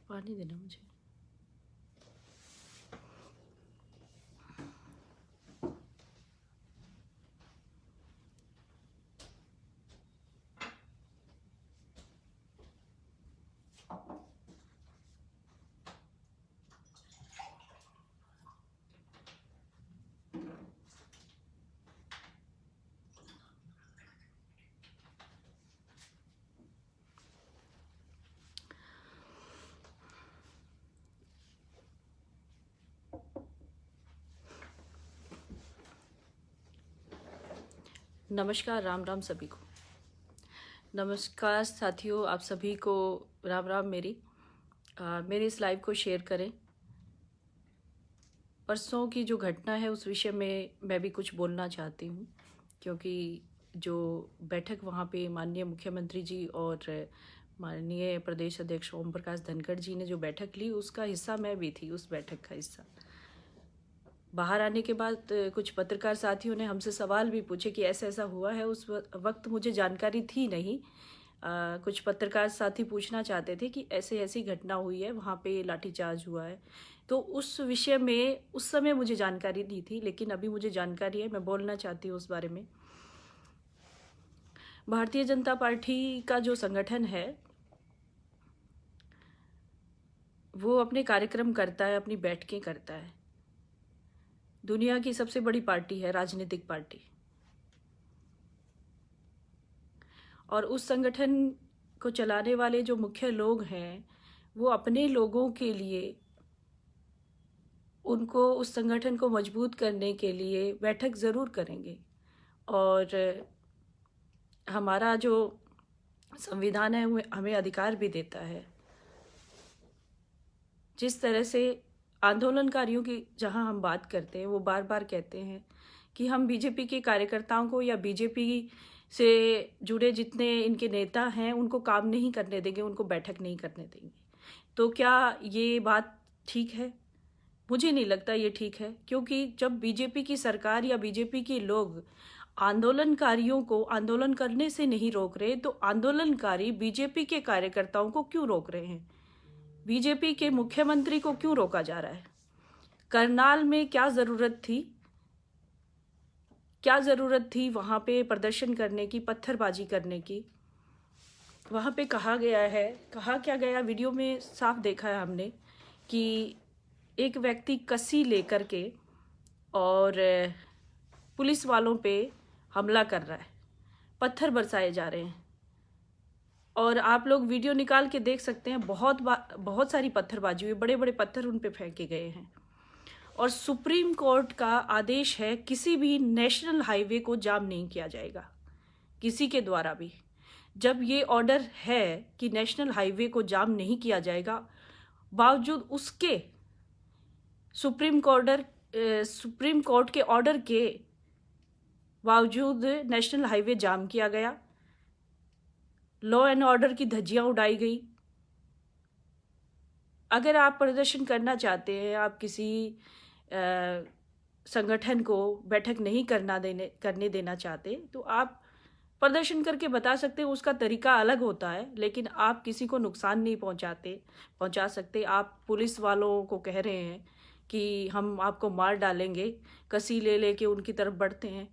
पानी देना मुझे। नमस्कार, राम राम सभी को। नमस्कार साथियों, आप सभी को राम राम। मेरे इस लाइव को शेयर करें। परसों की जो घटना है उस विषय में मैं भी कुछ बोलना चाहती हूँ, क्योंकि जो बैठक वहाँ पे माननीय मुख्यमंत्री जी और माननीय प्रदेश अध्यक्ष ओम प्रकाश धनखड़ जी ने जो बैठक ली, उसका हिस्सा मैं भी थी। उस बैठक का हिस्सा बाहर आने के बाद कुछ पत्रकार साथियों ने हमसे सवाल भी पूछे कि ऐसा ऐसा हुआ है। उस वक्त मुझे जानकारी थी नहीं। कुछ पत्रकार साथी पूछना चाहते थे कि ऐसे ऐसी घटना हुई है, वहाँ पे लाठीचार्ज हुआ है। तो उस विषय में उस समय मुझे जानकारी नहीं थी, लेकिन अभी मुझे जानकारी है, मैं बोलना चाहती हूँ उस बारे में। भारतीय जनता पार्टी का जो संगठन है वो अपने कार्यक्रम करता है, अपनी बैठकें करता है। दुनिया की सबसे बड़ी पार्टी है, राजनीतिक पार्टी। और उस संगठन को चलाने वाले जो मुख्य लोग हैं वो अपने लोगों के लिए, उनको उस संगठन को मजबूत करने के लिए बैठक ज़रूर करेंगे। और हमारा जो संविधान है वो हमें अधिकार भी देता है। जिस तरह से आंदोलनकारियों की जहां हम बात करते हैं, वो बार बार कहते हैं कि हम बीजेपी के कार्यकर्ताओं को या बीजेपी से जुड़े जितने इनके नेता हैं उनको काम नहीं करने देंगे, उनको बैठक नहीं करने देंगे। तो क्या ये बात ठीक है? मुझे नहीं लगता ये ठीक है, क्योंकि जब बीजेपी की सरकार या बीजेपी के लोग आंदोलनकारियों को आंदोलन करने से नहीं रोक रहे, तो आंदोलनकारी बीजेपी के कार्यकर्ताओं को क्यों रोक रहे हैं? बीजेपी के मुख्यमंत्री को क्यों रोका जा रहा है? करनाल में क्या ज़रूरत थी? क्या ज़रूरत थी वहाँ पे प्रदर्शन करने की, पत्थरबाजी करने की? वहाँ पे कहा क्या गया, वीडियो में साफ देखा है हमने कि एक व्यक्ति कसी लेकर के और पुलिस वालों पे हमला कर रहा है, पत्थर बरसाए जा रहे हैं। और आप लोग वीडियो निकाल के देख सकते हैं, बहुत सारी पत्थरबाजी हुई, बड़े बड़े पत्थर उन पे फेंके गए हैं। और सुप्रीम कोर्ट का आदेश है, किसी भी नेशनल हाईवे को जाम नहीं किया जाएगा, किसी के द्वारा भी। जब ये ऑर्डर है कि नेशनल हाईवे को जाम नहीं किया जाएगा, बावजूद उसके सुप्रीम कोर्ट के ऑर्डर के बावजूद नेशनल हाईवे जाम किया गया, लॉ एंड ऑर्डर की धज्जियां उड़ाई गई। अगर आप प्रदर्शन करना चाहते हैं, आप किसी संगठन को बैठक नहीं करने देना चाहते, तो आप प्रदर्शन करके बता सकते हैं, उसका तरीका अलग होता है, लेकिन आप किसी को नुकसान नहीं पहुंचा सकते। आप पुलिस वालों को कह रहे हैं कि हम आपको मार डालेंगे, कसी ले लेके उनकी तरफ बढ़ते हैं,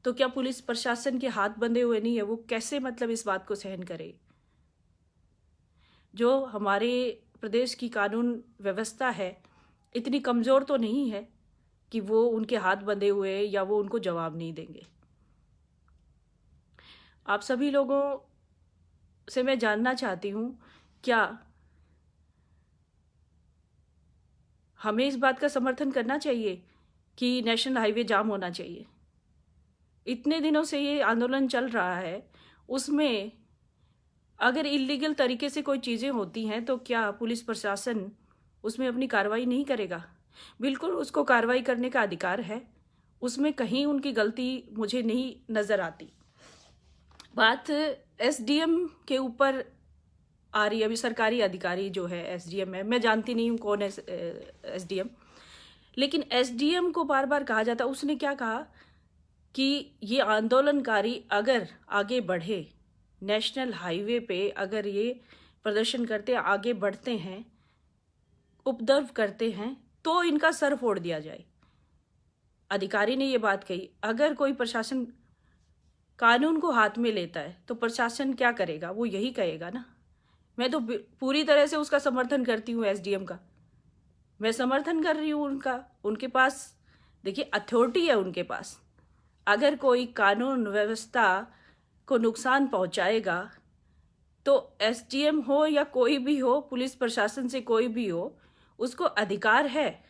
तो क्या पुलिस प्रशासन के हाथ बंधे हुए नहीं है? वो कैसे मतलब इस बात को सहन करे? जो हमारे प्रदेश की कानून व्यवस्था है इतनी कमज़ोर तो नहीं है कि वो उनके हाथ बंधे हुए या वो उनको जवाब नहीं देंगे। आप सभी लोगों से मैं जानना चाहती हूँ, क्या हमें इस बात का समर्थन करना चाहिए कि नेशनल हाईवे जाम होना चाहिए? इतने दिनों से ये आंदोलन चल रहा है, उसमें अगर इलीगल तरीके से कोई चीज़ें होती हैं तो क्या पुलिस प्रशासन उसमें अपनी कार्रवाई नहीं करेगा? बिल्कुल उसको कार्रवाई करने का अधिकार है, उसमें कहीं उनकी गलती मुझे नहीं नज़र आती। बात एसडीएम के ऊपर आ रही है। अभी सरकारी अधिकारी जो है एसडीएम है, मैं जानती नहीं हूँ कौन है एसडीएम, लेकिन एसडीएम को बार बार कहा जाता, उसने क्या कहा कि ये आंदोलनकारी अगर आगे बढ़े, नेशनल हाईवे पे अगर ये प्रदर्शन करते आगे बढ़ते हैं, उपद्रव करते हैं तो इनका सर फोड़ दिया जाए। अधिकारी ने ये बात कही। अगर कोई प्रशासन कानून को हाथ में लेता है तो प्रशासन क्या करेगा? वो यही कहेगा ना। मैं तो पूरी तरह से उसका समर्थन करती हूँ, एसडीएम का मैं समर्थन कर रही हूँ उनका। उनके पास देखिए अथॉरिटी है उनके पास। अगर कोई कानून व्यवस्था को नुकसान पहुंचाएगा तो एसडीएम हो या कोई भी हो, पुलिस प्रशासन से कोई भी हो, उसको अधिकार है,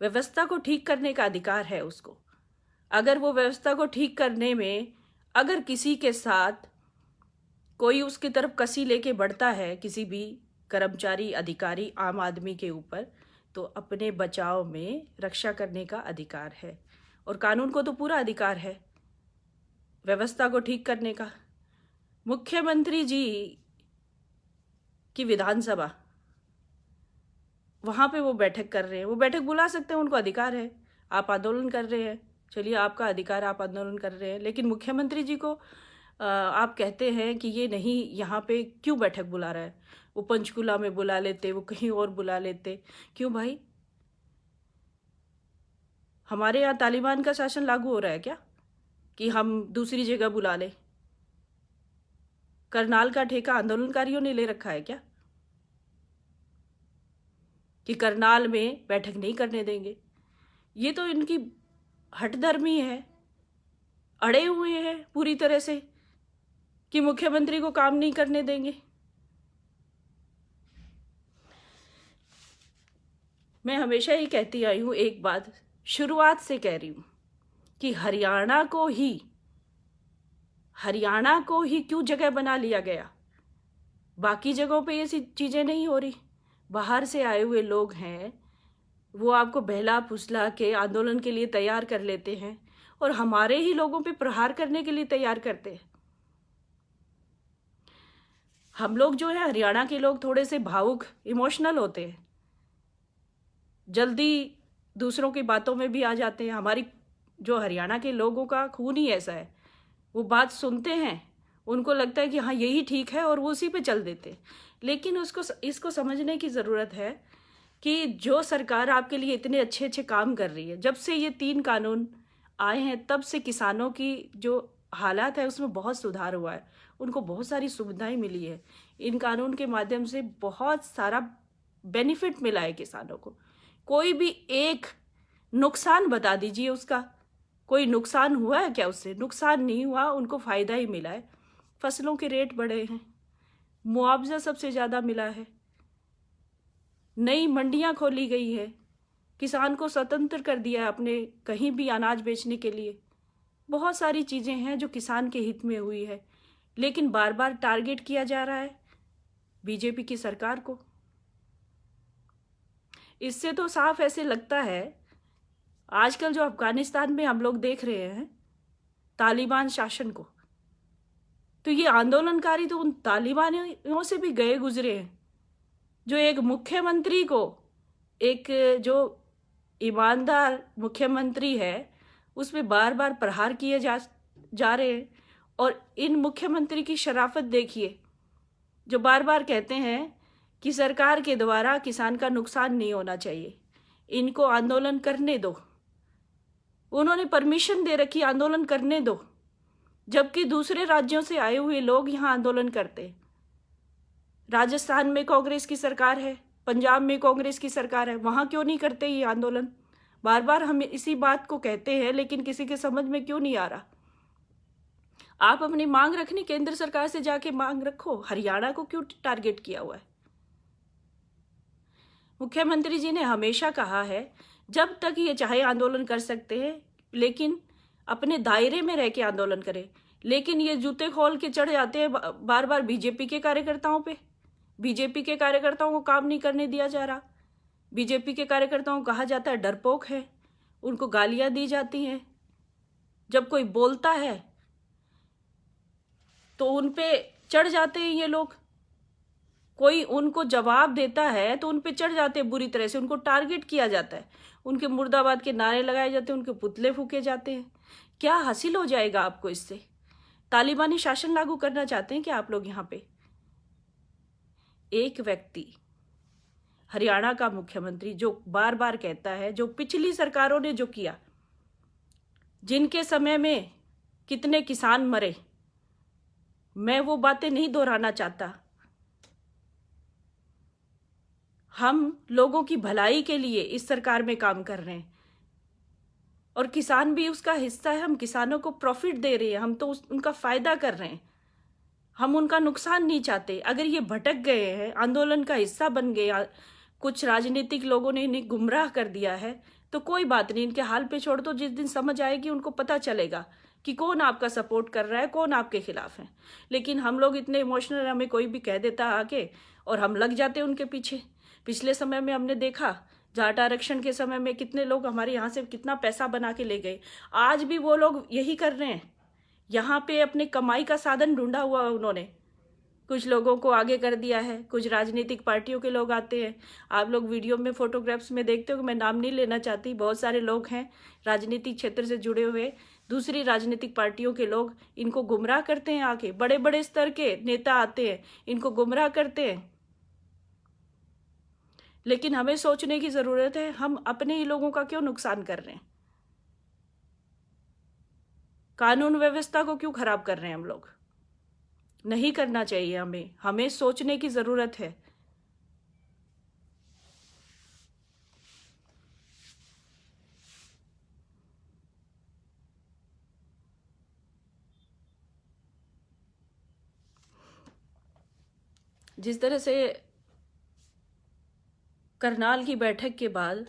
व्यवस्था को ठीक करने का अधिकार है उसको। अगर वो व्यवस्था को ठीक करने में अगर किसी के साथ कोई उसकी तरफ कसी लेके बढ़ता है, किसी भी कर्मचारी, अधिकारी, आम आदमी के ऊपर, तो अपने बचाव में रक्षा करने का अधिकार है। और कानून को तो पूरा अधिकार है व्यवस्था को ठीक करने का। मुख्यमंत्री जी की विधानसभा, वहाँ पे वो बैठक कर रहे हैं, वो बैठक बुला सकते हैं, उनको अधिकार है। आप आंदोलन कर रहे हैं, चलिए आपका अधिकार, आप आंदोलन कर रहे हैं, लेकिन मुख्यमंत्री जी को आप कहते हैं कि ये नहीं, यहाँ पे क्यों बैठक बुला रहा है? वो पंचकुला में बुला लेते, वो कहीं और बुला लेते। क्यों भाई? हमारे यहाँ तालिबान का शासन लागू हो रहा है क्या कि हम दूसरी जगह बुला लें? करनाल का ठेका आंदोलनकारियों ने ले रखा है क्या कि करनाल में बैठक नहीं करने देंगे? ये तो इनकी हठधर्मी है, अड़े हुए हैं पूरी तरह से कि मुख्यमंत्री को काम नहीं करने देंगे। मैं हमेशा ही कहती आई हूँ, एक बात शुरुआत से कह रही हूँ कि हरियाणा को ही क्यों जगह बना लिया गया? बाकी जगहों पे ये सी चीज़ें नहीं हो रही। बाहर से आए हुए लोग हैं, वो आपको बहला फुसला के आंदोलन के लिए तैयार कर लेते हैं और हमारे ही लोगों पे प्रहार करने के लिए तैयार करते हैं। हम लोग जो है, हरियाणा के लोग थोड़े से भावुक, इमोशनल होते हैं, जल्दी दूसरों की बातों में भी आ जाते हैं। हमारी जो हरियाणा के लोगों का खून ही ऐसा है, वो बात सुनते हैं, उनको लगता है कि हाँ यही ठीक है और वो उसी पे चल देते। लेकिन इसको समझने की ज़रूरत है कि जो सरकार आपके लिए इतने अच्छे अच्छे काम कर रही है, जब से ये 3 कानून आए हैं तब से किसानों की जो हालात है उसमें बहुत सुधार हुआ है, उनको बहुत सारी सुविधाएं मिली है। इन कानून के माध्यम से बहुत सारा बेनिफिट मिला है किसानों को। कोई भी एक नुकसान बता दीजिए उसका, कोई नुकसान हुआ है क्या? उससे नुकसान नहीं हुआ, उनको फ़ायदा ही मिला है। फसलों के रेट बढ़े हैं, मुआवजा सबसे ज़्यादा मिला है, नई मंडियां खोली गई है, किसान को स्वतंत्र कर दिया है अपने कहीं भी अनाज बेचने के लिए। बहुत सारी चीज़ें हैं जो किसान के हित में हुई है, लेकिन बार बार टारगेट किया जा रहा है बीजेपी की सरकार को। इससे तो साफ ऐसे लगता है, आजकल जो अफगानिस्तान में हम लोग देख रहे हैं तालिबान शासन को, तो ये आंदोलनकारी तो उन तालिबानियों से भी गए गुजरे हैं, जो एक मुख्यमंत्री को, एक जो ईमानदार मुख्यमंत्री है, उस पर बार बार प्रहार किए जा रहे हैं। और इन मुख्यमंत्री की शराफत देखिए, जो बार बार कहते हैं कि सरकार के द्वारा किसान का नुकसान नहीं होना चाहिए, इनको आंदोलन करने दो। उन्होंने परमिशन दे रखी आंदोलन करने दो, जबकि दूसरे राज्यों से आए हुए लोग यहाँ आंदोलन करते हैं। राजस्थान में कांग्रेस की सरकार है, पंजाब में कांग्रेस की सरकार है, वहाँ क्यों नहीं करते ये आंदोलन? बार बार हम इसी बात को कहते हैं, लेकिन किसी के समझ में क्यों नहीं आ रहा? आप अपनी मांग रखनी केंद्र सरकार से जाके मांग रखो, हरियाणा को क्यों टारगेट किया हुआ है? मुख्यमंत्री जी ने हमेशा कहा है जब तक ये चाहे आंदोलन कर सकते हैं, लेकिन अपने दायरे में रह के आंदोलन करें। लेकिन ये जूते खोल के चढ़ जाते हैं बार बार बीजेपी के कार्यकर्ताओं पे। बीजेपी के कार्यकर्ताओं को काम नहीं करने दिया जा रहा, बीजेपी के कार्यकर्ताओं को कहा जाता है डरपोक है, उनको गालियां दी जाती हैं। जब कोई बोलता है तो उन पे चढ़ जाते हैं ये लोग, कोई उनको जवाब देता है तो उन पे चढ़ जाते हैं, बुरी तरह से उनको टारगेट किया जाता है, उनके मुर्दाबाद के नारे लगाए जाते हैं, उनके पुतले फूके जाते हैं। क्या हासिल हो जाएगा आपको इससे? तालिबानी शासन लागू करना चाहते हैं क्या आप लोग? यहाँ पे एक व्यक्ति हरियाणा का मुख्यमंत्री जो बार बार कहता है, जो पिछली सरकारों ने जो किया, जिनके समय में कितने किसान मरे, मैं वो बातें नहीं दोहराना चाहता। हम लोगों की भलाई के लिए इस सरकार में काम कर रहे हैं और किसान भी उसका हिस्सा है। हम किसानों को प्रॉफिट दे रहे हैं, हम तो उनका फायदा कर रहे हैं, हम उनका नुकसान नहीं चाहते। अगर ये भटक गए हैं, आंदोलन का हिस्सा बन गए, कुछ राजनीतिक लोगों ने इन्हें गुमराह कर दिया है, तो कोई बात नहीं, इनके हाल पे छोड़ दो। जिस दिन समझ आएगी उनको पता चलेगा कि कौन आपका सपोर्ट कर रहा है, कौन आपके खिलाफ है। लेकिन हम लोग इतने इमोशनल, हमें कोई भी कह देता आके और हम लग जाते उनके पीछे। पिछले समय में हमने देखा जाट आरक्षण के समय में कितने लोग हमारे यहाँ से कितना पैसा बना के ले गए। आज भी वो लोग यही कर रहे हैं, यहाँ पे अपने कमाई का साधन ढूंढा हुआ उन्होंने। कुछ लोगों को आगे कर दिया है, कुछ राजनीतिक पार्टियों के लोग आते हैं। आप लोग वीडियो में फोटोग्राफ्स में देखते हो, मैं नाम नहीं लेना चाहती, बहुत सारे लोग हैं राजनीतिक क्षेत्र से जुड़े हुए, दूसरी राजनीतिक पार्टियों के लोग इनको गुमराह करते हैं। आके बड़े बड़े स्तर के नेता आते हैं, इनको गुमराह करते हैं। लेकिन हमें सोचने की जरूरत है, हम अपने ही लोगों का क्यों नुकसान कर रहे हैं? कानून व्यवस्था को क्यों खराब कर रहे हैं हम लोग? नहीं करना चाहिए। हमें सोचने की जरूरत है। जिस तरह से करनाल की बैठक के बाद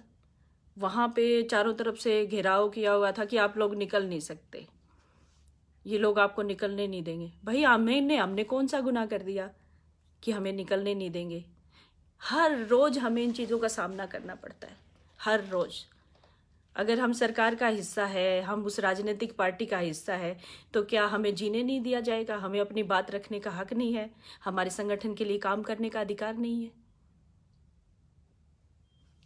वहां पे चारों तरफ से घेराव किया हुआ था कि आप लोग निकल नहीं सकते, ये लोग आपको निकलने नहीं देंगे। भाई हमने कौन सा गुनाह कर दिया कि हमें निकलने नहीं देंगे? हर रोज हमें इन चीज़ों का सामना करना पड़ता है, हर रोज। अगर हम सरकार का हिस्सा है, हम उस राजनीतिक पार्टी का हिस्सा है, तो क्या हमें जीने नहीं दिया जाएगा? हमें अपनी बात रखने का हक नहीं है? हमारे संगठन के लिए काम करने का अधिकार नहीं है?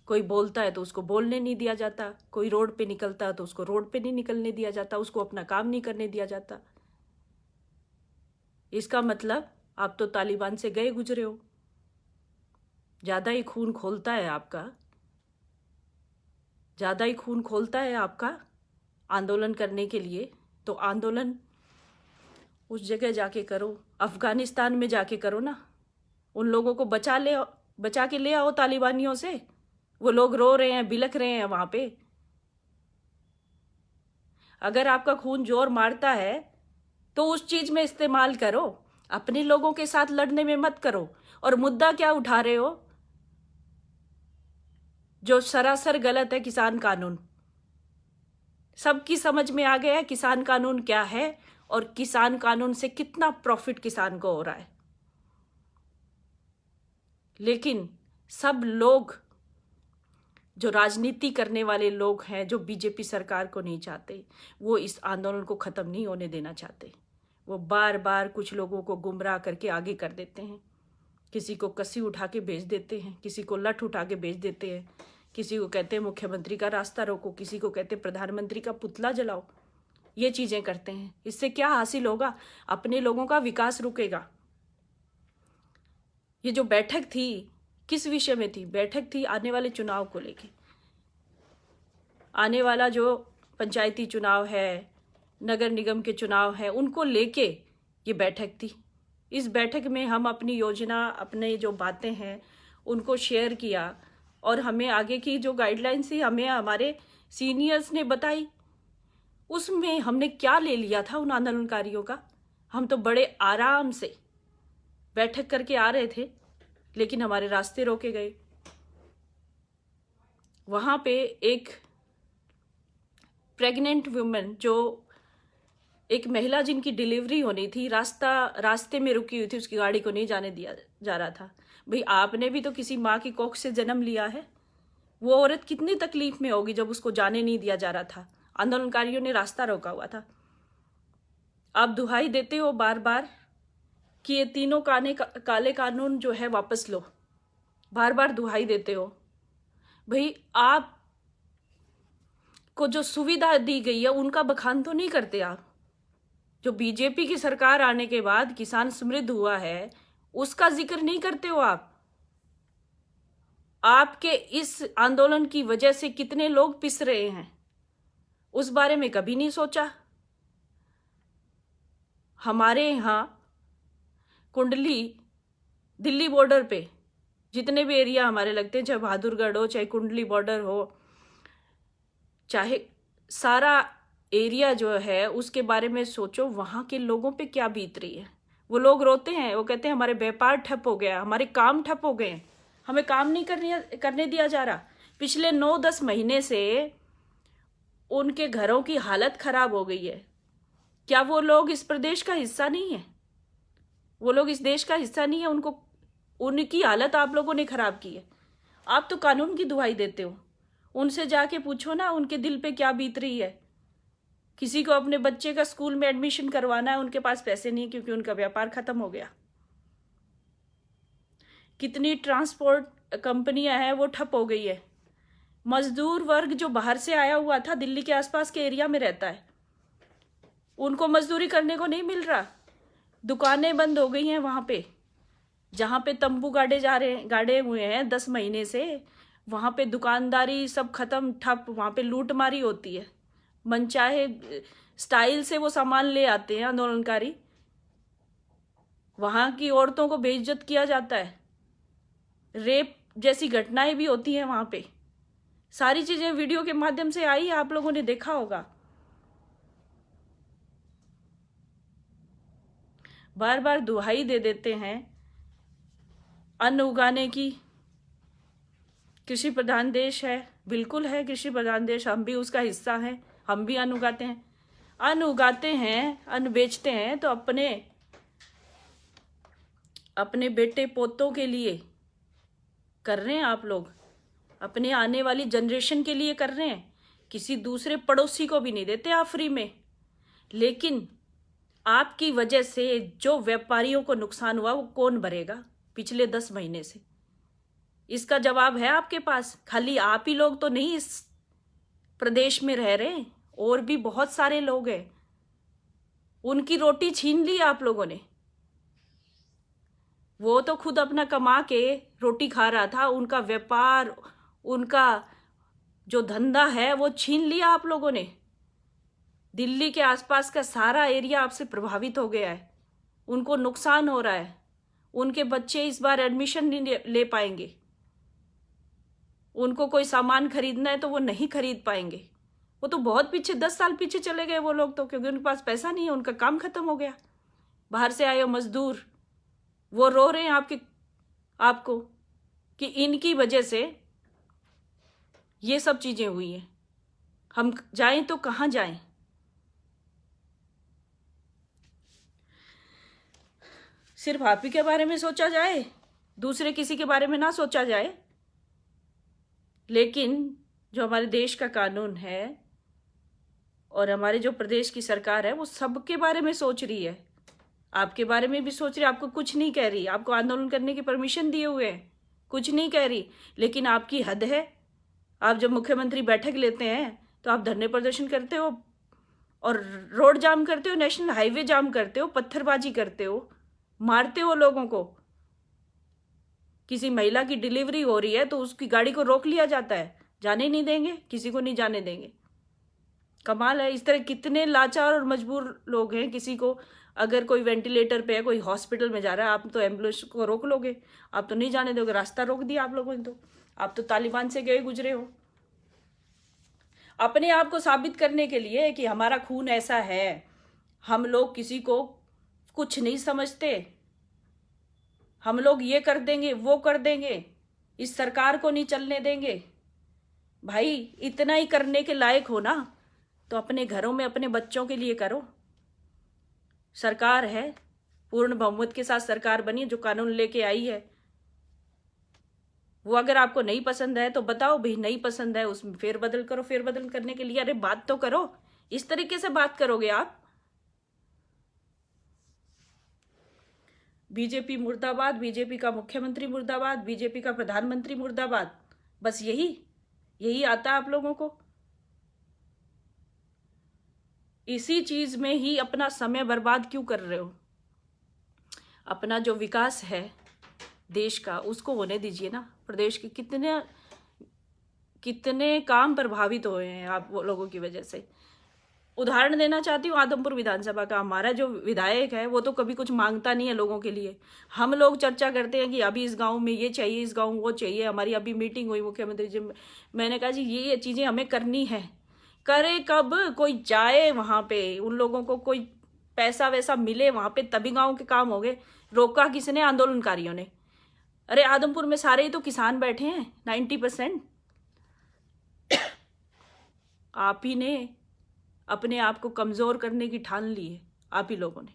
कोई बोलता है तो उसको बोलने नहीं दिया जाता, कोई रोड पे निकलता है तो उसको रोड पे नहीं निकलने दिया जाता, उसको अपना काम नहीं करने दिया जाता। इसका मतलब आप तो तालिबान से गए गुजरे हो। ज्यादा ही खून खोलता है आपका, ज्यादा ही खून खोलता है आपका आंदोलन करने के लिए, तो आंदोलन उस जगह जाके करो, अफगानिस्तान में जाके करो ना। उन लोगों को बचा के ले आओ तालिबानियों से। वो लोग रो रहे हैं, बिलख रहे हैं वहां पे। अगर आपका खून जोर मारता है तो उस चीज में इस्तेमाल करो, अपने लोगों के साथ लड़ने में मत करो। और मुद्दा क्या उठा रहे हो जो सरासर गलत है? किसान कानून। सबकी समझ में आ गया है किसान कानून क्या है और किसान कानून से कितना प्रॉफिट किसान को हो रहा है। लेकिन सब लोग, जो राजनीति करने वाले लोग हैं, जो बीजेपी सरकार को नहीं चाहते, वो इस आंदोलन को खत्म नहीं होने देना चाहते। वो बार बार कुछ लोगों को गुमराह करके आगे कर देते हैं। किसी को कसी उठा के भेज देते हैं, किसी को लठ उठा के भेज देते हैं, किसी को कहते हैं मुख्यमंत्री का रास्ता रोको, किसी को कहते हैं प्रधानमंत्री का पुतला जलाओ। ये चीजें करते हैं। इससे क्या हासिल होगा? अपने लोगों का विकास रुकेगा। ये जो बैठक थी, किस विषय में थी? बैठक थी आने वाले चुनाव को लेके। आने वाला जो पंचायती चुनाव है, नगर निगम के चुनाव है, उनको लेके ये बैठक थी। इस बैठक में हम अपनी योजना, अपने जो बातें हैं उनको शेयर किया और हमें आगे की जो गाइडलाइंस थी हमें हमारे सीनियर्स ने बताई। उसमें हमने क्या ले लिया था उन आंदोलनकारियों का? हम तो बड़े आराम से बैठक करके आ रहे थे, लेकिन हमारे रास्ते रोके गए। वहां पे एक प्रेग्नेंट वुमेन, जो एक महिला जिनकी डिलीवरी होनी थी, रास्ते में रुकी हुई थी, उसकी गाड़ी को नहीं जाने दिया जा रहा था। भाई आपने भी तो किसी माँ की कोख से जन्म लिया है। वो औरत कितनी तकलीफ में होगी जब उसको जाने नहीं दिया जा रहा था, आंदोलनकारियों ने रास्ता रोका हुआ था। आप दुहाई देते हो बार बार कि ये तीनों काले कानून जो है वापस लो, बार बार दुहाई देते हो। भाई आप को जो सुविधा दी गई है उनका बखान तो नहीं करते आप। जो बीजेपी की सरकार आने के बाद किसान समृद्ध हुआ है, उसका जिक्र नहीं करते हो आप। आपके इस आंदोलन की वजह से कितने लोग पिस रहे हैं, उस बारे में कभी नहीं सोचा। हमारे यहाँ कुंडली दिल्ली बॉर्डर पे जितने भी एरिया हमारे लगते हैं, चाहे बहादुरगढ़ हो, चाहे कुंडली बॉर्डर हो, चाहे सारा एरिया जो है, उसके बारे में सोचो वहाँ के लोगों पे क्या बीत रही है। वो लोग रोते हैं, वो कहते हैं हमारे व्यापार ठप हो गया, हमारे काम ठप हो गए, हमें काम नहीं करने दिया जा रहा। पिछले 9-10 महीने से उनके घरों की हालत खराब हो गई है। क्या वो लोग इस प्रदेश का हिस्सा नहीं है? वो लोग इस देश का हिस्सा नहीं है? उनकी हालत आप लोगों ने खराब की है। आप तो कानून की दुहाई देते हो, उनसे जाके पूछो ना उनके दिल पे क्या बीत रही है। किसी को अपने बच्चे का स्कूल में एडमिशन करवाना है, उनके पास पैसे नहीं क्योंकि उनका व्यापार खत्म हो गया। कितनी ट्रांसपोर्ट कंपनियां हैं वो ठप हो गई है। मजदूर वर्ग जो बाहर से आया हुआ था, दिल्ली के आसपास के एरिया में रहता है, उनको मजदूरी करने को नहीं मिल रहा। दुकानें बंद हो गई हैं वहां पे, जहां पे तंबू गाड़े हुए हैं 10 महीने से, वहां पे दुकानदारी सब खत्म, ठप। वहां पे लूटमारी होती है, मनचाहे स्टाइल से वो सामान ले आते हैं आंदोलनकारी। वहां की औरतों को बेइज्जत किया जाता है, रेप जैसी घटनाएं भी होती हैं वहां पे। सारी चीजें वीडियो के माध्यम से आई, आप लोगों ने देखा होगा। बार बार दुहाई दे देते हैं अन्न उगाने की। कृषि प्रधान देश है, बिल्कुल है कृषि प्रधान देश, हम भी उसका हिस्सा हैं, हम भी अन्न उगाते हैं। अन्न उगाते हैं, अन्न बेचते हैं तो अपने बेटे पोतों के लिए कर रहे हैं आप लोग, अपने आने वाली जनरेशन के लिए कर रहे हैं। किसी दूसरे पड़ोसी को भी नहीं देते आप फ्री में। लेकिन आपकी वजह से जो व्यापारियों को नुकसान हुआ वो कौन भरेगा पिछले 10 महीने से? इसका जवाब है आपके पास। खाली आप ही लोग तो नहीं इस प्रदेश में रह रहे, और भी बहुत सारे लोग हैं। उनकी रोटी छीन ली आप लोगों ने। वो तो खुद अपना कमा के रोटी खा रहा था, उनका व्यापार, उनका जो धंधा है वो छीन लिया आप लोगों ने। दिल्ली के आसपास का सारा एरिया आपसे प्रभावित हो गया है, उनको नुकसान हो रहा है। उनके बच्चे इस बार एडमिशन नहीं ले पाएंगे, उनको कोई सामान खरीदना है तो वो नहीं खरीद पाएंगे। वो तो बहुत पीछे, 10 साल पीछे चले गए वो लोग तो, क्योंकि उनके पास पैसा नहीं है, उनका काम खत्म हो गया। बाहर से आए मजदूर वो रो रहे हैं आपको कि इनकी वजह से ये सब चीजें हुई हैं। हम जाएं तो कहां जाएं? सिर्फ आप ही के बारे में सोचा जाए, दूसरे किसी के बारे में ना सोचा जाए। लेकिन जो हमारे देश का कानून है और हमारे जो प्रदेश की सरकार है वो सबके बारे में सोच रही है। आपके बारे में भी सोच रही है, आपको कुछ नहीं कह रही, आपको आंदोलन करने की परमिशन दिए हुए हैं, कुछ नहीं कह रही। लेकिन आपकी हद है। आप जब मुख्यमंत्री बैठक लेते हैं तो आप धरने प्रदर्शन करते हो और रोड जाम करते हो, नेशनल हाईवे जाम करते हो, पत्थरबाजी करते हो, मारते हो लोगों को। किसी महिला की डिलीवरी हो रही है तो उसकी गाड़ी को रोक लिया जाता है, जाने नहीं देंगे, किसी को नहीं जाने देंगे। कमाल है। इस तरह कितने लाचार और मजबूर लोग हैं। किसी को अगर कोई वेंटिलेटर पे है, कोई हॉस्पिटल में जा रहा है, आप तो एम्बुलेंस को रोक लोगे, आप तो नहीं जाने दोगे। रास्ता रोक दिया आप लोगों ने, तो आप तो तालिबान से गए गुजरे हो। अपने आप को साबित करने के लिए कि हमारा खून ऐसा है, हम लोग किसी को कुछ नहीं समझते, हम लोग ये कर देंगे वो कर देंगे, इस सरकार को नहीं चलने देंगे। भाई इतना ही करने के लायक हो ना तो अपने घरों में अपने बच्चों के लिए करो। सरकार है, पूर्ण बहुमत के साथ सरकार बनी, जो कानून लेके आई है वो अगर आपको नहीं पसंद है तो बताओ भाई नहीं पसंद है, उसमें फेरबदल करो। फेरबदल करने के लिए अरे बात तो करो। इस तरीके से बात करोगे आप? बीजेपी मुर्दाबाद, बीजेपी का मुख्यमंत्री मुर्दाबाद, बीजेपी का प्रधानमंत्री मुर्दाबाद, बस यही आता है आप लोगों को। इसी चीज में ही अपना समय बर्बाद क्यों कर रहे हो? अपना जो विकास है देश का, उसको होने दीजिए ना। प्रदेश के कितने कितने काम प्रभावित हुए हैं आप वो लोगों की वजह से। उदाहरण देना चाहती हूँ आदमपुर विधानसभा का। हमारा जो विधायक है वो तो कभी कुछ मांगता नहीं है लोगों के लिए। हम लोग चर्चा करते हैं कि अभी इस गांव में ये चाहिए, इस गांव में वो चाहिए। हमारी अभी मीटिंग हुई मुख्यमंत्री जी, मैंने कहा जी ये चीज़ें हमें करनी है। करे कब? कोई जाए वहाँ पे, उन लोगों को कोई पैसा वैसा मिले वहाँ पे, तभी गाँव के काम हो गए। रोका किसने? आंदोलनकारियों ने। अरे आदमपुर में सारे ही तो किसान बैठे हैं 90%। आप ही ने अपने आप को कमजोर करने की ठान ली है, आप ही लोगों ने।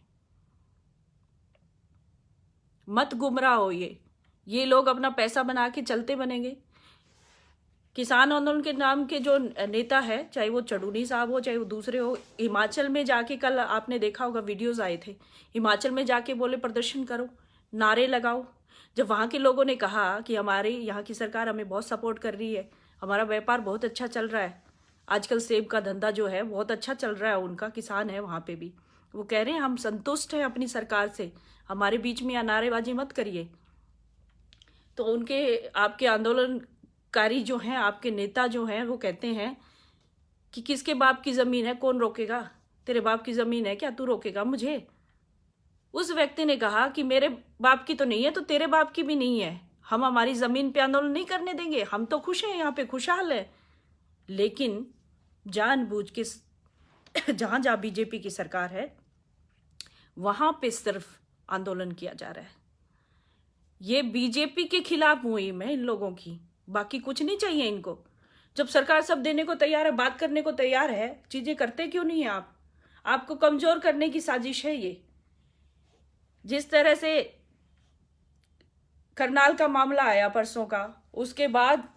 मत गुमराह हो। ये लोग अपना पैसा बना के चलते बनेंगे। किसान आंदोलन के नाम के जो नेता है, चाहे वो चढ़ूनी साहब हो चाहे वो दूसरे हो, हिमाचल में जाके, कल आपने देखा होगा वीडियोस आए थे, हिमाचल में जाके बोले प्रदर्शन करो, नारे लगाओ। जब वहाँ के लोगों ने कहा कि हमारे यहाँ की सरकार हमें बहुत सपोर्ट कर रही है, हमारा व्यापार बहुत अच्छा चल रहा है, आजकल सेब का धंधा जो है बहुत अच्छा चल रहा है, उनका किसान है वहाँ पे भी, वो कह रहे हैं हम संतुष्ट हैं अपनी सरकार से, हमारे बीच में नारेबाजी मत करिए। तो उनके आपके आंदोलनकारी जो हैं, आपके नेता जो हैं, वो कहते हैं कि किसके बाप की ज़मीन है, कौन रोकेगा? तेरे बाप की ज़मीन है क्या, तू रोकेगा मुझे? उस व्यक्ति ने कहा कि मेरे बाप की तो नहीं है तो तेरे बाप की भी नहीं है, हम हमारी ज़मीन पे आंदोलन नहीं करने देंगे, हम तो खुश हैं, यहाँ पे खुशहाल है। लेकिन जानबूझ के जहाँ जहाँ बीजेपी की सरकार है वहाँ पे सिर्फ आंदोलन किया जा रहा है। ये बीजेपी के खिलाफ हुई मैं इन लोगों की, बाकी कुछ नहीं चाहिए इनको। जब सरकार सब देने को तैयार है, बात करने को तैयार है, चीजें करते क्यों नहीं है आप? आपको कमजोर करने की साजिश है ये। जिस तरह से करनाल का मामला आया परसों का, उसके बाद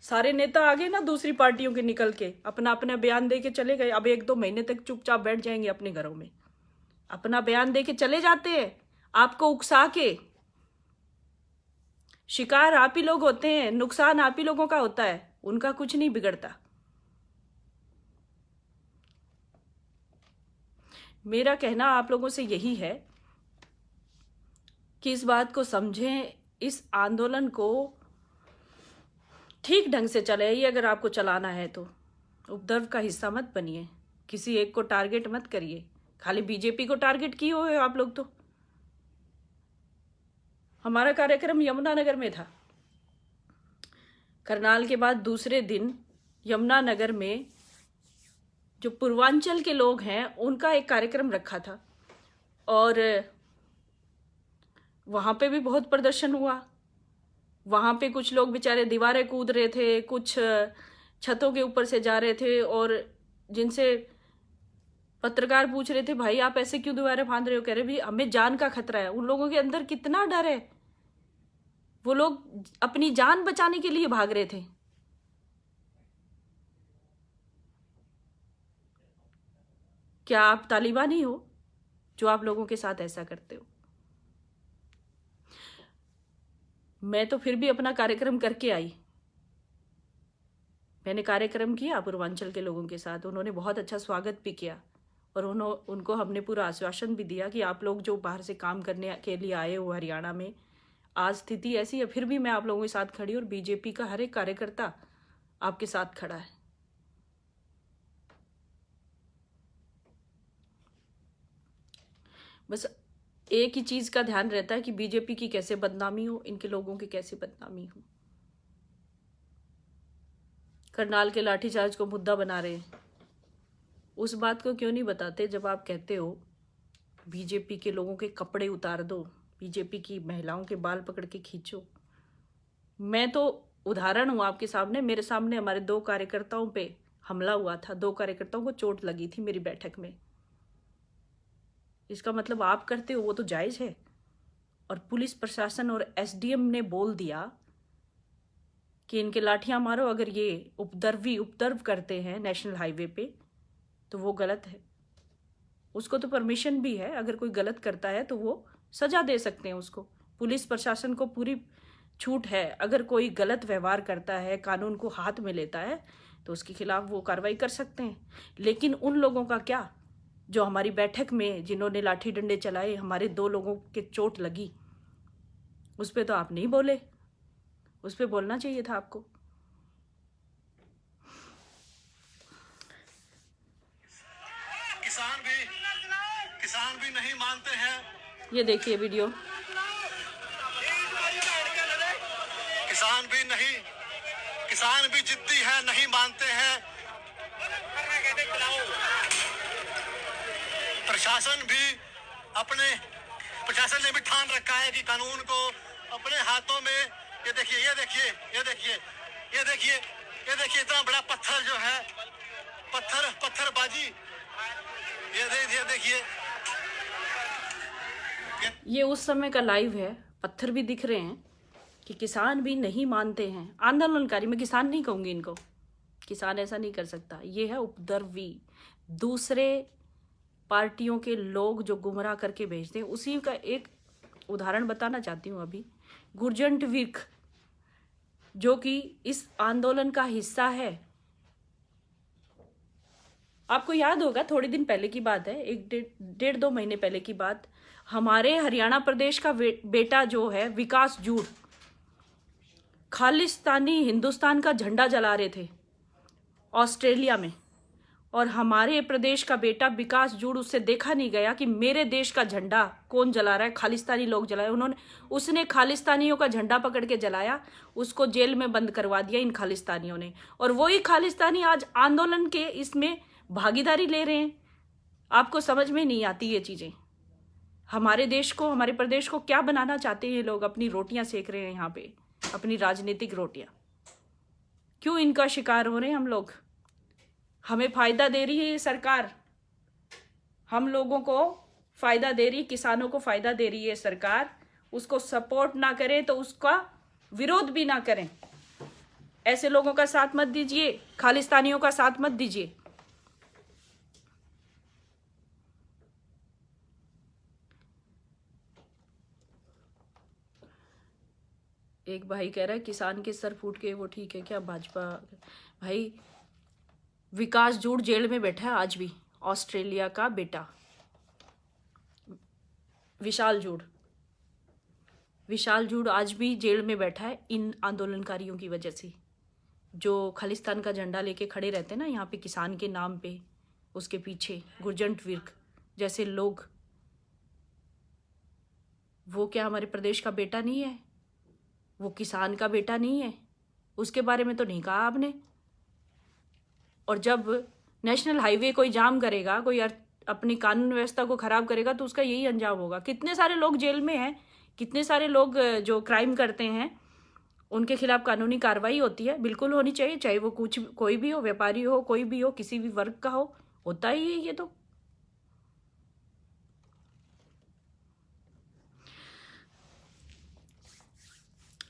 सारे नेता आगे ना दूसरी पार्टियों के निकल के अपना अपना बयान दे के चले गए। अब 1-2 महीने तक चुपचाप बैठ जाएंगे अपने घरों में, अपना बयान दे के चले जाते हैं, आपको उकसा के। शिकार आप ही लोग होते हैं, नुकसान आप ही लोगों का होता है, उनका कुछ नहीं बिगड़ता। मेरा कहना आप लोगों से यही है कि इस बात को समझें, इस आंदोलन को ठीक ढंग से चलाइए। अगर आपको चलाना है तो उपद्रव का हिस्सा मत बनिए, किसी एक को टारगेट मत करिए। खाली बीजेपी को टारगेट किए हुए आप लोग। तो हमारा कार्यक्रम यमुनानगर में था, करनाल के बाद दूसरे दिन यमुनानगर में जो पूर्वांचल के लोग हैं उनका एक कार्यक्रम रखा था, और वहाँ पे भी बहुत प्रदर्शन हुआ। वहाँ पे कुछ लोग बेचारे दीवारें कूद रहे थे, कुछ छतों के ऊपर से जा रहे थे, और जिनसे पत्रकार पूछ रहे थे भाई आप ऐसे क्यों दीवारें फांद रहे हो, कह रहे भी हमें जान का खतरा है। उन लोगों के अंदर कितना डर है, वो लोग अपनी जान बचाने के लिए भाग रहे थे। क्या आप तालिबान ही हो जो आप लोगों के साथ ऐसा करते हो? मैं तो फिर भी अपना कार्यक्रम करके आई। मैंने कार्यक्रम किया पूर्वांचल के लोगों के साथ, उन्होंने बहुत अच्छा स्वागत भी किया, और उनको हमने पूरा आश्वासन भी दिया कि आप लोग जो बाहर से काम करने के लिए आए हो हरियाणा में, आज स्थिति ऐसी है, फिर भी मैं आप लोगों के साथ खड़ी, और बीजेपी का हर एक कार्यकर्ता आपके साथ खड़ा है। बस एक ही चीज का ध्यान रहता है कि बीजेपी की कैसे बदनामी हो, इनके लोगों की कैसे बदनामी हो। करनाल के लाठीचार्ज को मुद्दा बना रहे हैं, उस बात को क्यों नहीं बताते जब आप कहते हो बीजेपी के लोगों के कपड़े उतार दो, बीजेपी की महिलाओं के बाल पकड़ के खींचो। मैं तो उदाहरण हूं आपके सामने। मेरे सामने हमारे 2 कार्यकर्ताओं पे हमला हुआ था, 2 कार्यकर्ताओं को चोट लगी थी मेरी बैठक में। इसका मतलब आप करते हो वो तो जायज है। और पुलिस प्रशासन और एसडीएम ने बोल दिया कि इनके लाठियां मारो, अगर ये उपद्रव करते हैं नेशनल हाईवे पे तो वो गलत है। उसको तो परमिशन भी है, अगर कोई गलत करता है तो वो सजा दे सकते हैं उसको। पुलिस प्रशासन को पूरी छूट है, अगर कोई गलत व्यवहार करता है, कानून को हाथ में लेता है, तो उसके खिलाफ वो कार्रवाई कर सकते हैं। लेकिन उन लोगों का क्या जो हमारी बैठक में जिन्होंने लाठी डंडे चलाए, हमारे 2 लोगों के चोट लगी, उस पर तो आप नहीं बोले, उस पर बोलना चाहिए था आपको। किसान भी नहीं मानते हैं। ये देखिए वीडियो। किसान भी जिद्दी है, नहीं मानते हैं। प्रशासन ने भी ठान रखा है कि कानून को अपने हाथों में। ये देखिए इतना बड़ा पत्थर जो है, पत्थरबाजी। ये देखिए, ये उस समय का लाइव है, पत्थर भी दिख रहे हैं कि किसान भी नहीं मानते हैं। आंदोलनकारी, मैं किसान नहीं कहूंगी इनको, किसान ऐसा नहीं कर सकता। ये है उपद्रवी, दूसरे पार्टियों के लोग जो गुमराह करके भेजते हैं। उसी का एक उदाहरण बताना चाहती हूँ अभी। गुरजंट विर्क जो कि इस आंदोलन का हिस्सा है, आपको याद होगा थोड़े दिन पहले की बात है, एक डेढ़ 2 महीने पहले की बात, हमारे हरियाणा प्रदेश का बेटा जो है विकास जूड़, खालिस्तानी हिंदुस्तान का झंडा जला रहे थे ऑस्ट्रेलिया में, और हमारे प्रदेश का बेटा विकास जूड़, उससे देखा नहीं गया कि मेरे देश का झंडा कौन जला रहा है, खालिस्तानी लोग जलाए। उसने खालिस्तानियों का झंडा पकड़ के जलाया, उसको जेल में बंद करवा दिया इन खालिस्तानियों ने। और वही खालिस्तानी आज आंदोलन के इसमें भागीदारी ले रहे हैं। आपको समझ में नहीं आती ये चीजें। हमारे देश को, हमारे प्रदेश को क्या बनाना चाहते हैं ये लोग? अपनी रोटियां सेक रहे हैं यहाँ पे, अपनी राजनीतिक रोटियां। क्यों इनका शिकार हो रहे हैं हम लोग? हमें फायदा दे रही है ये सरकार, हम लोगों को फायदा दे रही, किसानों को फायदा दे रही है सरकार। उसको सपोर्ट ना करें तो उसका विरोध भी ना करें। ऐसे लोगों का साथ मत दीजिए, खालिस्तानियों का साथ मत दीजिए। एक भाई कह रहा है किसान के सर फूट के वो ठीक है क्या भाजपा? भाई विकास जूड़ जेल में बैठा है आज भी, ऑस्ट्रेलिया का बेटा विशाल जूड़ आज भी जेल में बैठा है इन आंदोलनकारियों की वजह से, जो खालिस्तान का झंडा लेके खड़े रहते हैं ना यहाँ पे किसान के नाम पे, उसके पीछे गुरजंट विर्क जैसे लोग। वो क्या हमारे प्रदेश का बेटा नहीं है? वो किसान का बेटा नहीं है? उसके बारे में तो नहीं कहा आपने। और जब नेशनल हाईवे कोई जाम करेगा, कोई अपनी कानून व्यवस्था को खराब करेगा, तो उसका यही अंजाम होगा। कितने सारे लोग जेल में हैं, कितने सारे लोग जो क्राइम करते हैं उनके खिलाफ कानूनी कार्रवाई होती है, बिल्कुल होनी चाहिए, चाहे वो कोई भी हो, व्यापारी हो, कोई भी हो, किसी भी वर्ग का हो, होता ही है ये तो।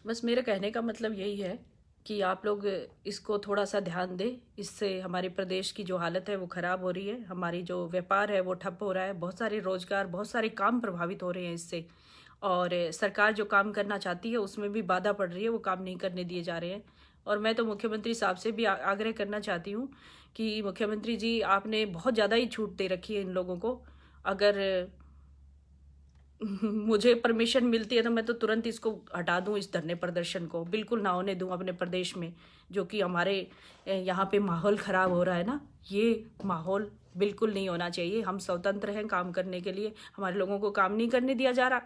बस मेरे कहने का मतलब यही है कि आप लोग इसको थोड़ा सा ध्यान दें। इससे हमारे प्रदेश की जो हालत है वो ख़राब हो रही है, हमारी जो व्यापार है वो ठप हो रहा है, बहुत सारे रोजगार, बहुत सारे काम प्रभावित हो रहे हैं इससे। और सरकार जो काम करना चाहती है उसमें भी बाधा पड़ रही है, वो काम नहीं करने दिए जा रहे हैं। और मैं तो मुख्यमंत्री साहब से भी आग्रह करना चाहती हूँ कि मुख्यमंत्री जी, आपने बहुत ज़्यादा ही छूट दे रखी है इन लोगों को। अगर मुझे परमिशन मिलती है तो मैं तो तुरंत इसको हटा दूं, इस धरने प्रदर्शन को बिल्कुल ना होने दूं अपने प्रदेश में। जो कि हमारे यहाँ पे माहौल ख़राब हो रहा है ना, ये माहौल बिल्कुल नहीं होना चाहिए। हम स्वतंत्र हैं काम करने के लिए, हमारे लोगों को काम नहीं करने दिया जा रहा।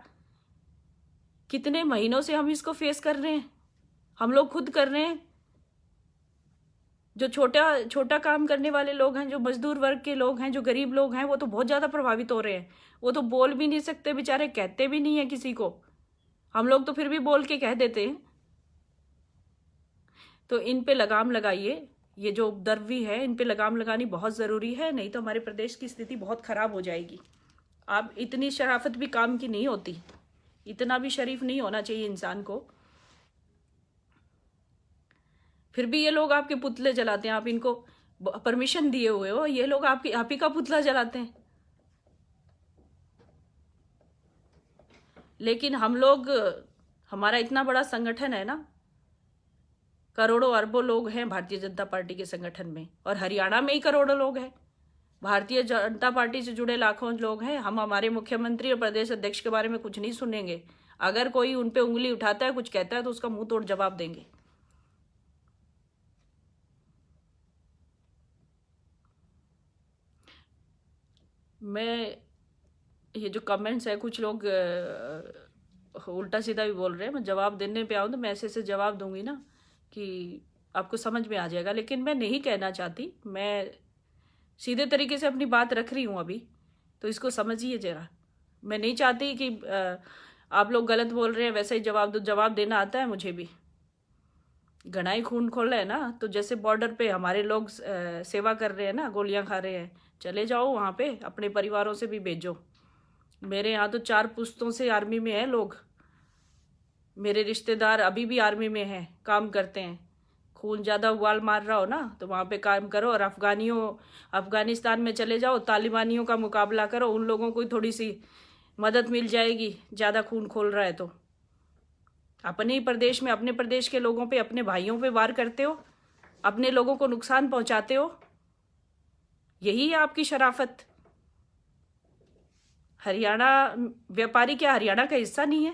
कितने महीनों से हम इसको फेस कर रहे हैं, हम लोग खुद कर रहे हैं। जो छोटा काम करने वाले लोग हैं, जो मजदूर वर्ग के लोग हैं, जो गरीब लोग हैं, वो तो बहुत ज़्यादा प्रभावित हो रहे हैं। वो तो बोल भी नहीं सकते बेचारे, कहते भी नहीं है किसी को। हम लोग तो फिर भी बोल के कह देते हैं। तो इन पे लगाम लगाइए, ये जो उपद्रवी है इन पे लगाम लगानी बहुत ज़रूरी है, नहीं तो हमारे प्रदेश की स्थिति बहुत ख़राब हो जाएगी। आप इतनी शराफत भी काम की नहीं होती, इतना भी शरीफ नहीं होना चाहिए इंसान को। फिर भी ये लोग आपके पुतले जलाते हैं, आप इनको परमिशन दिए हुए हो, ये लोग आप ही का पुतला जलाते हैं। लेकिन हम लोग, हमारा इतना बड़ा संगठन है ना, करोड़ों अरबों लोग हैं भारतीय जनता पार्टी के संगठन में, और हरियाणा में ही करोड़ों लोग हैं। भारतीय जनता पार्टी से जुड़े लाखों लोग हैं। हम हमारे मुख्यमंत्री और प्रदेश अध्यक्ष के बारे में कुछ नहीं सुनेंगे। अगर कोई उन पे उंगली उठाता है, कुछ कहता है, तो उसका मुंह तोड़ जवाब देंगे। मैं ये जो कमेंट्स है, कुछ लोग उल्टा सीधा भी बोल रहे हैं, मैं जवाब देने पे आऊँ तो मैं ऐसे जवाब दूंगी ना कि आपको समझ में आ जाएगा, लेकिन मैं नहीं कहना चाहती। मैं सीधे तरीके से अपनी बात रख रही हूँ अभी, तो इसको समझिए जरा। मैं नहीं चाहती कि आप लोग गलत बोल रहे हैं वैसे ही जवाब दो। जवाब देना आता है मुझे भी। घना ही खून खोल रहे हैं ना, तो जैसे बॉर्डर पे हमारे लोग सेवा कर रहे हैं ना, गोलियां खा रहे हैं, चले जाओ वहाँ पे, अपने परिवारों से भी भेजो। मेरे यहाँ तो 4 पुश्तों से आर्मी में है लोग। मेरे रिश्तेदार अभी भी आर्मी में हैं, काम करते हैं। खून ज़्यादा उबाल मार रहा हो ना, तो वहाँ पे काम करो, और अफगानिस्तान में चले जाओ, तालिबानियों का मुकाबला करो। उन लोगों को थोड़ी सी मदद मिल जाएगी, ज़्यादा खून खोल रहा है तो। अपने ही प्रदेश में, अपने प्रदेश के लोगों पे, अपने भाइयों पे वार करते हो, अपने लोगों को नुकसान पहुंचाते हो। यही है आपकी शराफत। हरियाणा व्यापारी क्या हरियाणा का हिस्सा नहीं है?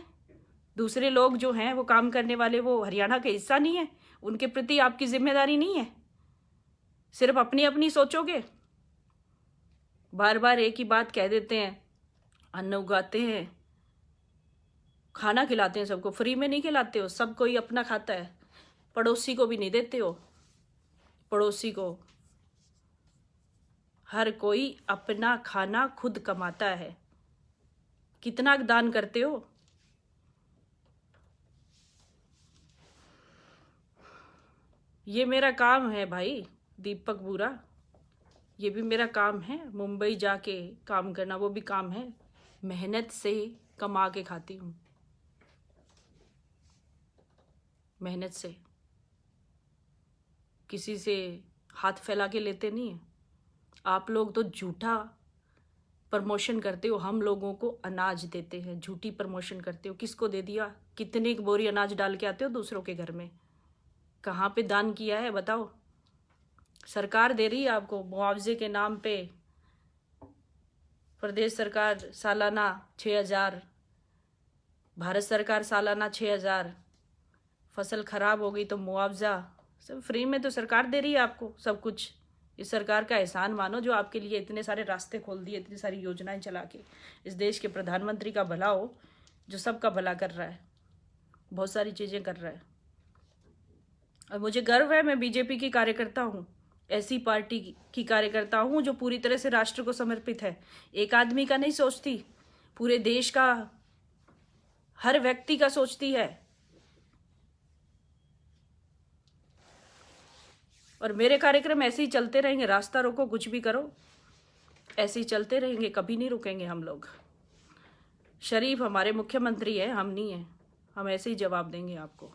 दूसरे लोग जो हैं वो काम करने वाले, वो हरियाणा का हिस्सा नहीं है? उनके प्रति आपकी जिम्मेदारी नहीं है? सिर्फ अपनी अपनी सोचोगे। बार बार एक ही बात कह देते हैं। अन्न उगाते हैं, खाना खिलाते हैं सबको, फ्री में नहीं खिलाते हो, सब कोई अपना खाता है, पड़ोसी को भी नहीं देते हो। पड़ोसी को, हर कोई अपना खाना खुद कमाता है। कितना दान करते हो? ये मेरा काम है भाई दीपक बुरा, ये भी मेरा काम है। मुंबई जाके काम करना वो भी काम है। मेहनत से कमा के खाती हूँ, मेहनत से। किसी से हाथ फैला के लेते नहीं है। आप लोग तो झूठा प्रमोशन करते हो, हम लोगों को अनाज देते हैं, झूठी प्रमोशन करते हो। किसको दे दिया? कितनी बोरी अनाज डाल के आते हो दूसरों के घर में? कहाँ पे दान किया है बताओ? सरकार दे रही है आपको मुआवजे के नाम पे। प्रदेश सरकार सालाना 6,000, भारत सरकार सालाना 6,000। फसल खराब हो गई तो मुआवजा, सब फ्री में तो सरकार दे रही है आपको सब कुछ। इस सरकार का एहसान मानो जो आपके लिए इतने सारे रास्ते खोल दिए, इतनी सारी योजनाएं चला के। इस देश के प्रधानमंत्री का भला हो, जो सबका भला कर रहा है, बहुत सारी चीज़ें कर रहा है। और मुझे गर्व है, मैं बीजेपी की कार्यकर्ता हूँ, ऐसी पार्टी की कार्यकर्ता हूँ जो पूरी तरह से राष्ट्र को समर्पित है। एक आदमी का नहीं सोचती, पूरे देश का, हर व्यक्ति का सोचती है। और मेरे कार्यक्रम ऐसे ही चलते रहेंगे। रास्ता रोको, कुछ भी करो, ऐसे ही चलते रहेंगे, कभी नहीं रुकेंगे हम लोग। शरीफ हमारे मुख्यमंत्री है, हम नहीं है। हम ऐसे ही जवाब देंगे आपको।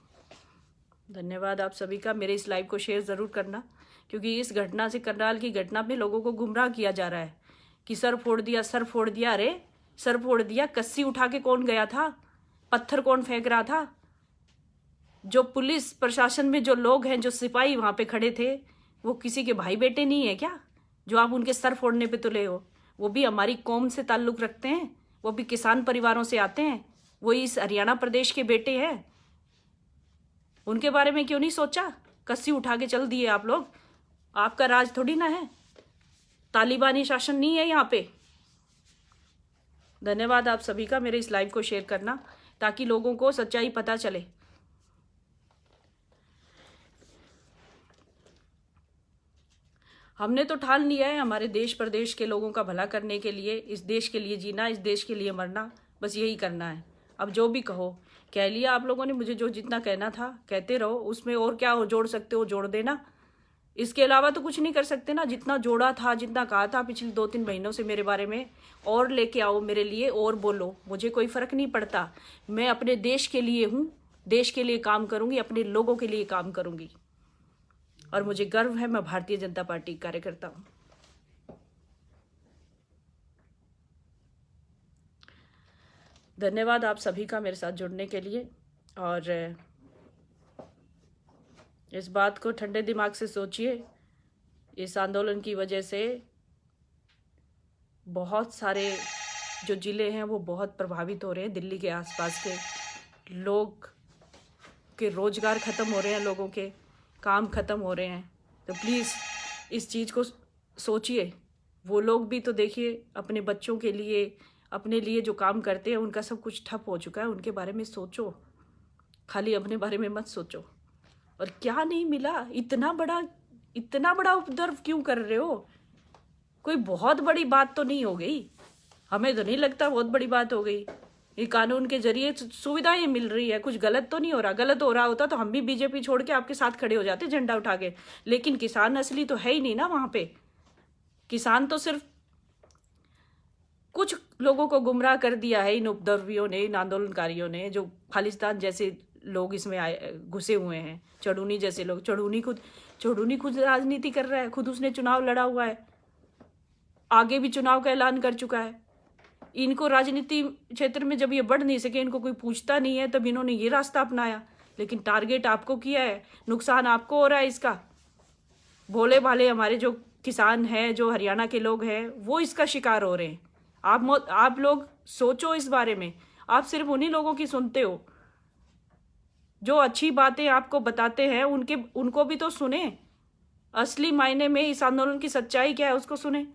धन्यवाद आप सभी का। मेरे इस लाइव को शेयर ज़रूर करना, क्योंकि इस घटना से, करनाल की घटना में लोगों को गुमराह किया जा रहा है कि सर फोड़ दिया, सर फोड़ दिया। अरे सर फोड़ दिया, कस्सी उठा के कौन गया था? पत्थर कौन फेंक रहा था? जो पुलिस प्रशासन में जो लोग हैं, जो सिपाही वहाँ पे खड़े थे, वो किसी के भाई बेटे नहीं है क्या, जो आप उनके सर फोड़ने पे तुले हो? वो भी हमारी कौम से ताल्लुक़ रखते हैं, वो भी किसान परिवारों से आते हैं, वो इस हरियाणा प्रदेश के बेटे हैं। उनके बारे में क्यों नहीं सोचा? कस्सी उठा के चल दिए आप लोग। आपका राज थोड़ी ना है, तालिबानी शासन नहीं है यहाँ पे। धन्यवाद आप सभी का। मेरे इस लाइव को शेयर करना, ताकि लोगों को सच्चाई पता चले। हमने तो ठान लिया है हमारे देश प्रदेश के लोगों का भला करने के लिए, इस देश के लिए जीना, इस देश के लिए मरना, बस यही करना है। अब जो भी कहो, कह लिया आप लोगों ने। मुझे जो जितना कहना था कहते रहो, उसमें और क्या जोड़ सकते हो जोड़ देना। इसके अलावा तो कुछ नहीं कर सकते ना। जितना जोड़ा था, जितना कहा था पिछले 2-3 महीनों से मेरे बारे में, और लेके आओ मेरे लिए, और बोलो, मुझे कोई फर्क नहीं पड़ता। मैं अपने देश के लिए हूँ, देश के लिए काम करूंगी, अपने लोगों के लिए काम करूंगी, और मुझे गर्व है, मैं भारतीय जनता पार्टी की कार्यकर्ता हूँ। धन्यवाद आप सभी का मेरे साथ जुड़ने के लिए। और इस बात को ठंडे दिमाग से सोचिए, इस आंदोलन की वजह से बहुत सारे जो ज़िले हैं वो बहुत प्रभावित हो रहे हैं। दिल्ली के आसपास के लोग के रोज़गार ख़त्म हो रहे हैं, लोगों के काम ख़त्म हो रहे हैं। तो प्लीज़ इस चीज़ को सोचिए। वो लोग भी तो देखिए अपने बच्चों के लिए, अपने लिए जो काम करते हैं उनका सब कुछ ठप हो चुका है। उनके बारे में सोचो, खाली अपने बारे में मत सोचो। और क्या नहीं मिला, इतना बड़ा उपद्रव क्यों कर रहे हो? कोई बहुत बड़ी बात तो नहीं हो गई, हमें तो नहीं लगता बहुत बड़ी बात हो गई। ये कानून के जरिए सुविधाएं मिल रही है, कुछ गलत तो नहीं हो रहा। गलत हो रहा होता तो हम भी बीजेपी छोड़ के आपके साथ खड़े हो जाते झंडा उठा के। लेकिन किसान असली तो है ही नहीं ना वहां पे। किसान तो सिर्फ कुछ लोगों को गुमराह कर दिया है इन उपद्रवियों ने, इन आंदोलनकारियों ने, जो खालिस्तान जैसे लोग इसमें घुसे हुए हैं। चढ़ूनी जैसे लोग, चढ़ूनी खुद राजनीति कर रहा है, खुद उसने चुनाव लड़ा हुआ है, आगे भी चुनाव का ऐलान कर चुका है। इनको राजनीति क्षेत्र में जब ये बढ़ नहीं सके, इनको कोई पूछता नहीं है, तब इन्होंने ये रास्ता अपनाया। लेकिन टारगेट आपको किया है, नुकसान आपको हो रहा है इसका। भोले भाले हमारे जो किसान हैं, जो हरियाणा के लोग हैं, वो इसका शिकार हो रहे हैं। आप लोग सोचो इस बारे में। आप सिर्फ उन्हीं लोगों की सुनते हो जो अच्छी बातें आपको बताते हैं, उनको भी तो सुने। असली मायने में इस आंदोलन की सच्चाई क्या है उसको सुने।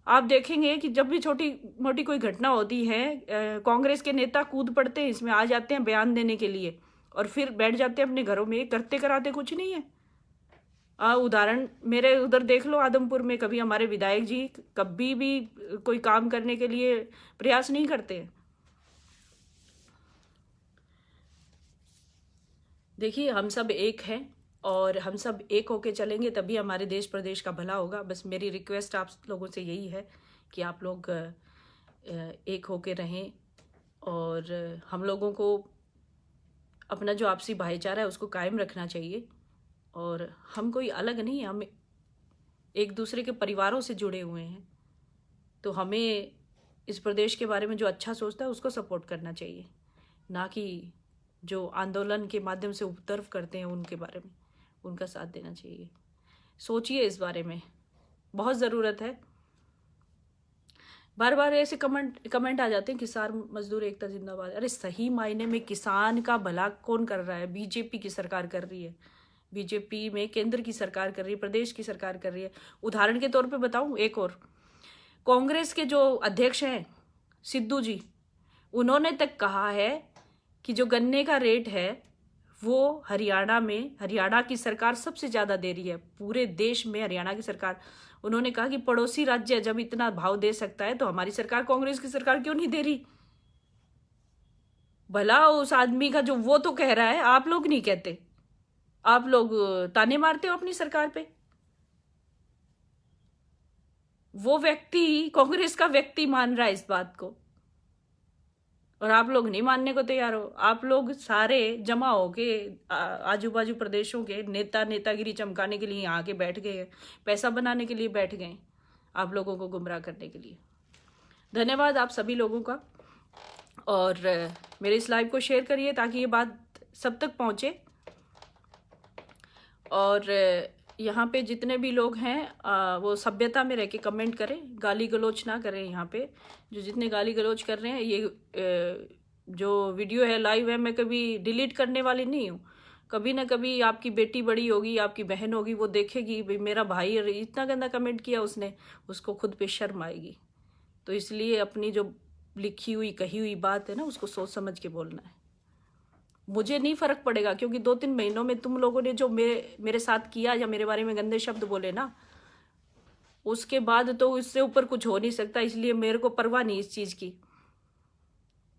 आप देखेंगे कि जब भी छोटी मोटी कोई घटना होती है, कांग्रेस के नेता कूद पड़ते हैं इसमें, आ जाते हैं बयान देने के लिए और फिर बैठ जाते हैं अपने घरों में, करते कराते कुछ नहीं है। उदाहरण मेरे उधर देख लो, आदमपुर में कभी हमारे विधायक जी कभी भी कोई काम करने के लिए प्रयास नहीं करते हैं। देखिए, हम सब एक हैं और हम सब एक होके चलेंगे तभी हमारे देश प्रदेश का भला होगा। बस मेरी रिक्वेस्ट आप लोगों से यही है कि आप लोग एक होके रहें और हम लोगों को अपना जो आपसी भाईचारा है उसको कायम रखना चाहिए। और हम कोई अलग नहीं, हम एक दूसरे के परिवारों से जुड़े हुए हैं। तो हमें इस प्रदेश के बारे में जो अच्छा सोचता है उसको सपोर्ट करना चाहिए, ना कि जो आंदोलन के माध्यम से उपद्रव करते हैं उनके बारे में उनका साथ देना चाहिए। सोचिए इस बारे में, बहुत ज़रूरत है। बार बार ऐसे कमेंट आ जाते हैं, किसान मजदूर एकता जिंदाबाद। अरे सही मायने में किसान का भला कौन कर रहा है? बीजेपी की सरकार कर रही है। बीजेपी में केंद्र की सरकार कर रही है, प्रदेश की सरकार कर रही है। उदाहरण के तौर पे बताऊं एक और, कांग्रेस के जो अध्यक्ष हैं सिद्धू जी, उन्होंने तक कहा है कि जो गन्ने का रेट है वो हरियाणा की सरकार सबसे ज़्यादा दे रही है, पूरे देश में हरियाणा की सरकार। उन्होंने कहा कि पड़ोसी राज्य जब इतना भाव दे सकता है तो हमारी सरकार, कांग्रेस की सरकार क्यों नहीं दे रही? भला उस आदमी का जो वो तो कह रहा है, आप लोग नहीं कहते, आप लोग ताने मारते हो अपनी सरकार पे। वो व्यक्ति कांग्रेस का व्यक्ति मान रहा है इस बात को और आप लोग नहीं मानने को तैयार हो। आप लोग सारे जमा होके आजू बाजू प्रदेशों के नेतागिरी चमकाने के लिए यहाँ आके बैठ गए हैं, पैसा बनाने के लिए बैठ गए, आप लोगों को गुमराह करने के लिए। धन्यवाद आप सभी लोगों का। और मेरे इस लाइव को शेयर करिए ताकि ये बात सब तक पहुँचे। और यहाँ पे जितने भी लोग हैं वो सभ्यता में रह के कमेंट करें, गाली गलौज ना करें। यहाँ पे जो जितने गाली गलौज कर रहे हैं, ये जो वीडियो है लाइव है, मैं कभी डिलीट करने वाली नहीं हूँ। कभी ना कभी आपकी बेटी बड़ी होगी, आपकी बहन होगी, वो देखेगी भाई मेरा भाई इतना गंदा कमेंट किया उसने, उसको खुद पे शर्म आएगी। तो इसलिए अपनी जो लिखी हुई कही हुई बात है ना, उसको सोच समझ के बोलना है। मुझे नहीं फर्क पड़ेगा, क्योंकि 2-3 महीनों में तुम लोगों ने जो मेरे साथ किया या मेरे बारे में गंदे शब्द बोले ना, उसके बाद तो इससे ऊपर कुछ हो नहीं सकता। इसलिए मेरे को परवाह नहीं इस चीज़ की।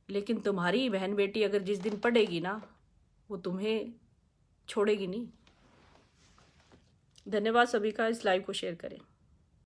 लेकिन तुम्हारी बहन बेटी अगर जिस दिन पढ़ेगी ना, वो तुम्हें छोड़ेगी नहीं। धन्यवाद सभी का। इस लाइव को शेयर करें।